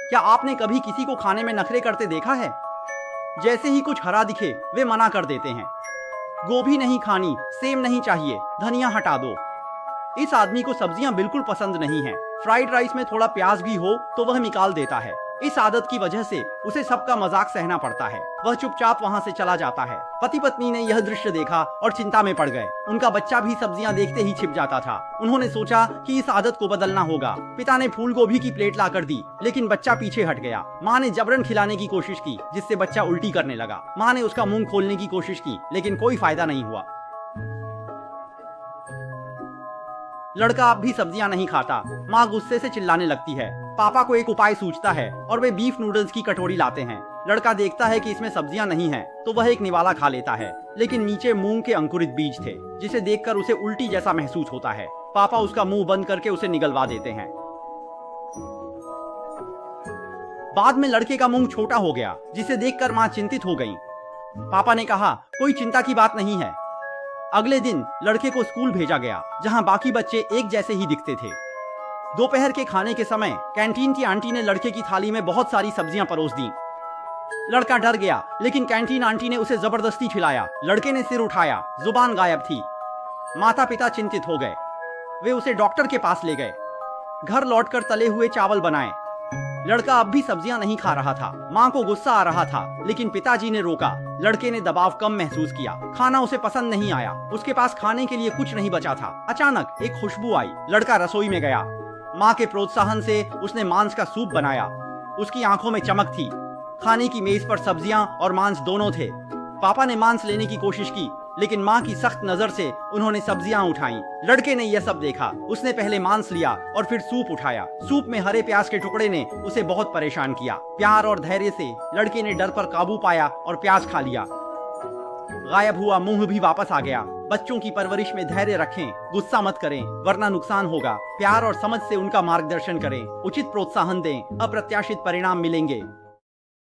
क्या आपने कभी किसी को खाने में नखरे करते देखा है? जैसे ही कुछ हरा दिखे वे मना कर देते हैं। गोभी नहीं खानी, सेम नहीं चाहिए, धनिया हटा दो। इस आदमी को सब्जियां बिल्कुल पसंद नहीं है। फ्राइड राइस में थोड़ा प्याज भी हो तो वह निकाल देता है। इस आदत की वजह से उसे सबका मजाक सहना पड़ता है। वह चुपचाप वहां से चला जाता है। पति पत्नी ने यह दृश्य देखा और चिंता में पड़ गए। उनका बच्चा भी सब्जियां देखते ही छिप जाता था। उन्होंने सोचा कि इस आदत को बदलना होगा। पिता ने फूल गोभी की प्लेट लाकर दी, लेकिन बच्चा पीछे हट गया। माँ ने जबरन खिलाने की कोशिश की, जिससे बच्चा उल्टी करने लगा। माँ ने उसका मुंह खोलने की कोशिश की, लेकिन कोई फायदा नहीं हुआ। लड़का अब भी सब्जियां नहीं खाता। माँ गुस्से से चिल्लाने लगती है। पापा को एक उपाय सूझता है और वे बीफ नूडल्स की कटोरी लाते हैं। लड़का देखता है कि इसमें सब्जियां नहीं हैं, तो वह एक निवाला खा लेता है, लेकिन नीचे मूंग के अंकुरित बीज थे, जिसे देखकर उसे उल्टी जैसा महसूस होता है। पापा उसका मुंह बंद करके उसे निगलवा देते हैं। बाद में लड़के का मुंह छोटा हो गया, जिसे देखकर माँ चिंतित हो गई। पापा ने कहा, कोई चिंता की बात नहीं है। अगले दिन लड़के को स्कूल भेजा गया, जहां बाकी बच्चे एक जैसे ही दिखते थे। दोपहर के खाने के समय कैंटीन की आंटी ने लड़के की थाली में बहुत सारी सब्जियां परोस दी। लड़का डर गया, लेकिन कैंटीन आंटी ने उसे जबरदस्ती खिलाया। लड़के ने सिर उठाया, जुबान गायब थी। माता पिता चिंतित हो गए। वे उसे डॉक्टर के पास ले गए। घर लौटकर तले हुए चावल बनाए। लड़का अब भी सब्जियां नहीं खा रहा था। माँ को गुस्सा आ रहा था, लेकिन पिताजी ने रोका। लड़के ने दबाव कम महसूस किया। खाना उसे पसंद नहीं आया। उसके पास खाने के लिए कुछ नहीं बचा था। अचानक एक खुशबू आई। लड़का रसोई में गया। माँ के प्रोत्साहन से उसने मांस का सूप बनाया। उसकी आंखों में चमक थी। खाने की मेज पर सब्जियां और मांस दोनों थे। पापा ने मांस लेने की कोशिश की, लेकिन माँ की सख्त नजर से उन्होंने सब्जियां उठाई। लड़के ने यह सब देखा। उसने पहले मांस लिया और फिर सूप उठाया। सूप में हरे प्याज के टुकड़े ने उसे बहुत परेशान किया। प्यार और धैर्य से लड़के ने डर पर काबू पाया और प्याज खा लिया। गायब हुआ मुंह भी वापस आ गया। बच्चों की परवरिश में धैर्य रखें, गुस्सा मत करें, वरना नुकसान होगा। प्यार और समझ से उनका मार्गदर्शन करें, उचित प्रोत्साहन दें, अप्रत्याशित परिणाम मिलेंगे।